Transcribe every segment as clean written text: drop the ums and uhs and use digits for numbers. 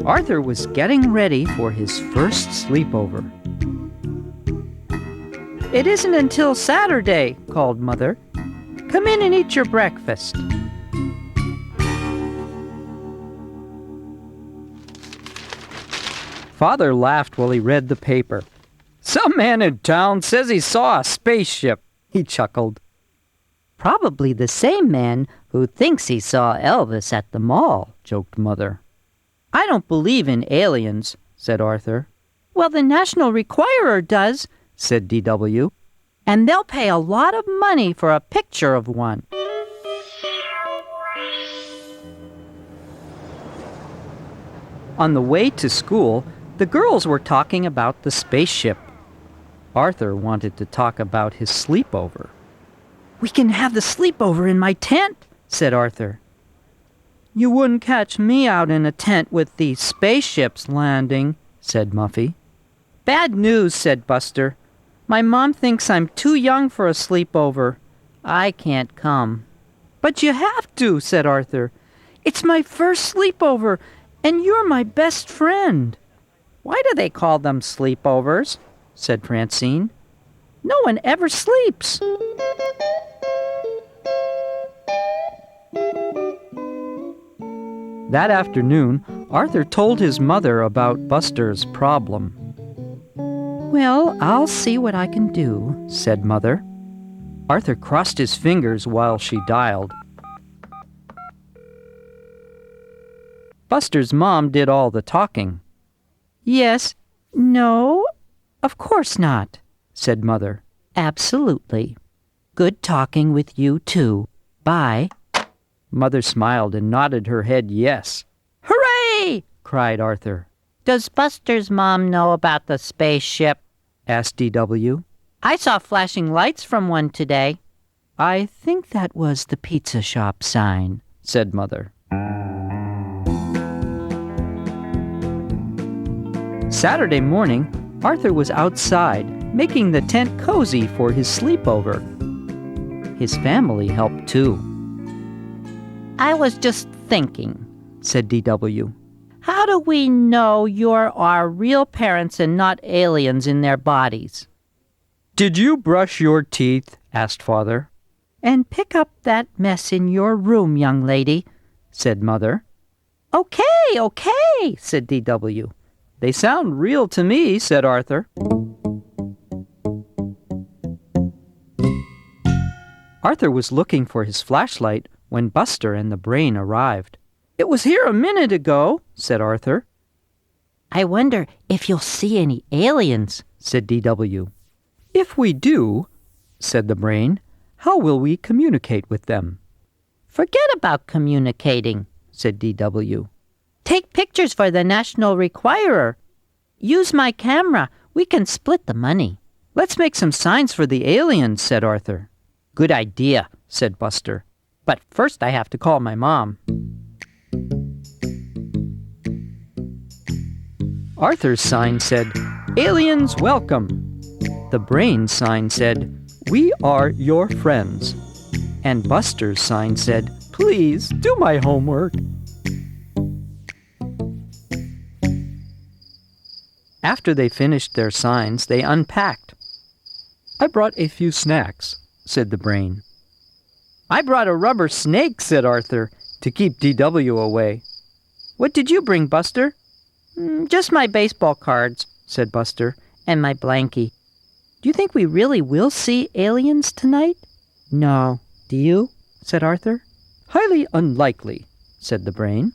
Arthur was getting ready for his first sleepover. "It isn't until Saturday," called Mother. "Come in and eat your breakfast." Father laughed while he read the paper. "Some man in town says he saw a spaceship," he chuckled. "Probably the same man who thinks he saw Elvis at the mall," joked Mother. "I don't believe in aliens," said Arthur. "Well, the National Requirer does," said D.W., "and they'll pay a lot of money for a picture of one." On the way to school, the girls were talking about the spaceship. Arthur wanted to talk about his sleepover. "We can have the sleepover in my tent," said Arthur. "You wouldn't catch me out in a tent with the spaceships landing," said Muffy. "Bad news," said Buster. "My mom thinks I'm too young for a sleepover. I can't come." "But you have to," said Arthur. "It's my first sleepover, and you're my best friend." "Why do they call them sleepovers?" said Francine. "No one ever sleeps." That afternoon, Arthur told his mother about Buster's problem. "Well, I'll see what I can do," said Mother. Arthur crossed his fingers while she dialed. Buster's mom did all the talking. "Yes, no, of course not," said Mother. "Absolutely. Good talking with you, too. Bye." Mother smiled and nodded her head yes. "Hooray!" cried Arthur. "Does Buster's mom know about the spaceship?" asked D.W. "I saw flashing lights from one today." "I think that was the pizza shop sign," said Mother. Saturday morning, Arthur was outside, making the tent cozy for his sleepover. His family helped too. "I was just thinking," said D.W. "How do we know you're our real parents and not aliens in their bodies?" "Did you brush your teeth?" asked Father. "And pick up that mess in your room, young lady," said Mother. Okay, said D.W. "They sound real to me," said Arthur. Arthur was looking for his flashlight when Buster and the Brain arrived. "It was here a minute ago," said Arthur. "I wonder if you'll see any aliens," said D.W. "If we do," said the Brain, "how will we communicate with them?" "Forget about communicating," said D.W. "Take pictures for the National Requirer. Use my camera. We can split the money." "Let's make some signs for the aliens," said Arthur. "Good idea," said Buster. "But first I have to call my mom." Arthur's sign said, "Aliens welcome." The Brain's sign said, "We are your friends." And Buster's sign said, "Please do my homework." After they finished their signs, they unpacked. "I brought a few snacks," said the Brain. "I brought a rubber snake," said Arthur, "to keep D.W. away." "What did you bring, Buster?" "Just my baseball cards," said Buster, "and my blankie." "Do you think we really will see aliens tonight?" "No. Do you?" said Arthur. "Highly unlikely," said the Brain.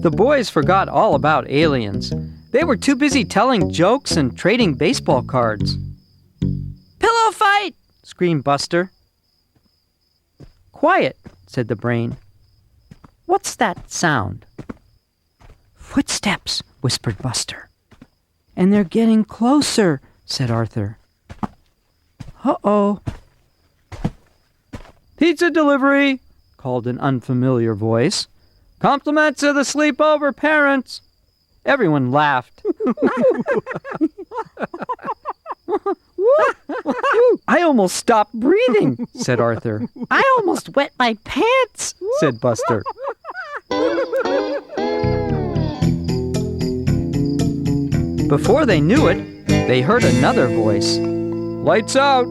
The boys forgot all about aliens. They were too busy telling jokes and trading baseball cards. "Pillow fight!" screamed Buster. "Quiet," said the Brain. "What's that sound?" "Footsteps," whispered Buster. "And they're getting closer," said Arthur. "Uh-oh." "Pizza delivery," called an unfamiliar voice. "Compliments of the sleepover parents." Everyone laughed. I almost stopped breathing, said Arthur. I almost wet my pants, said Buster. Before they knew it, they heard another voice. Lights out,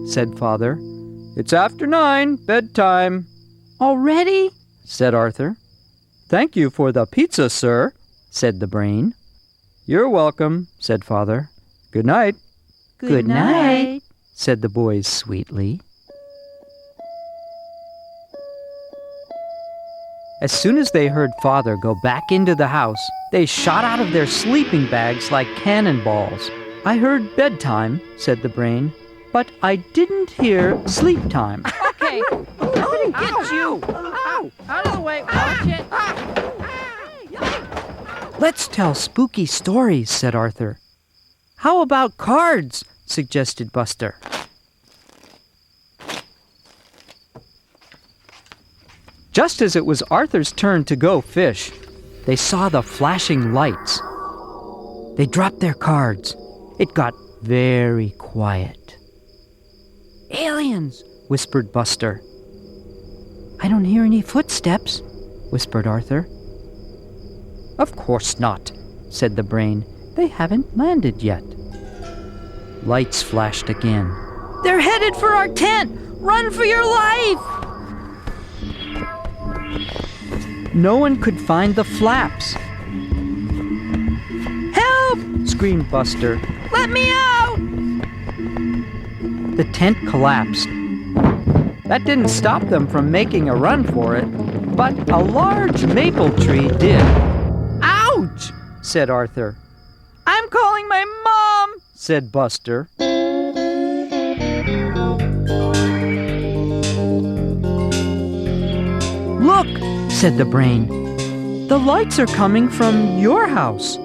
said Father. It's after 9, bedtime. Already? Said Arthur. Thank you for the pizza, sir, said the brain. You're welcome, said Father. Good night. Good night, said the boys sweetly. As soon as they heard Father go back into the house, they shot out of their sleeping bags like cannonballs. I heard bedtime, said the brain, but I didn't hear sleep time. Okay, I'm gonna get you. Ow. Out of the way, watch it. Let's tell spooky stories, said Arthur. How about cards? Suggested Buster. Just as it was Arthur's turn to go fish, they saw the flashing lights. They dropped their cards. It got very quiet. Aliens, whispered Buster. I don't hear any footsteps, whispered Arthur. Of course not, said the brain. They haven't landed yet. Lights flashed again. They're headed for our tent! Run for your life! No one could find the flaps. Help! Screamed Buster. Let me out! The tent collapsed. That didn't stop them from making a run for it, but a large maple tree did. Ouch! Said Arthur. I'm calling my mom, said Buster. Look, said the brain. The lights are coming from your house.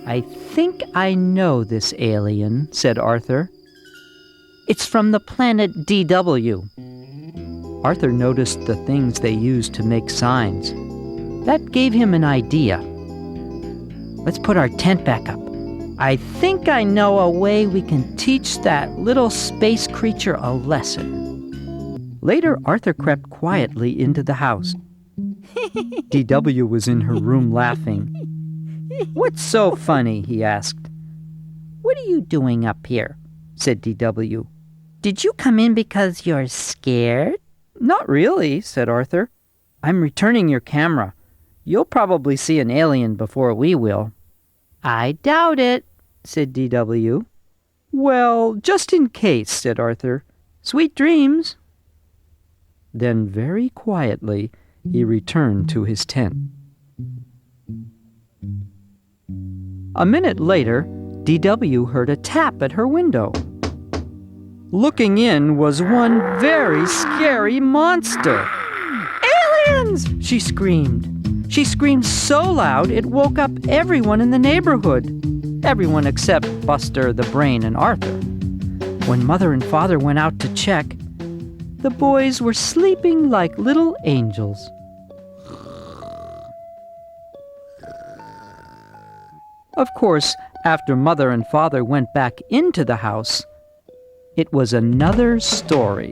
I think I know this alien, said Arthur. It's from the planet DW. Arthur noticed the things they used to make signs. That gave him an idea. Let's put our tent back up. I think I know a way we can teach that little space creature a lesson. Later, Arthur crept quietly into the house. DW was in her room laughing. What's so funny? He asked. What are you doing up here? Said DW. Did you come in because you're scared? Not really, said Arthur. I'm returning your camera. You'll probably see an alien before we will. I doubt it, said DW. Well, just in case, said Arthur. Sweet dreams. Then very quietly, he returned to his tent. A minute later, DW heard a tap at her window. Looking in was one very scary monster. Aliens! She screamed. She screamed so loud it woke up everyone in the neighborhood. Everyone except Buster, the brain, and Arthur. When Mother and Father went out to check, the boys were sleeping like little angels. Of course, after Mother and Father went back into the house, it was another story.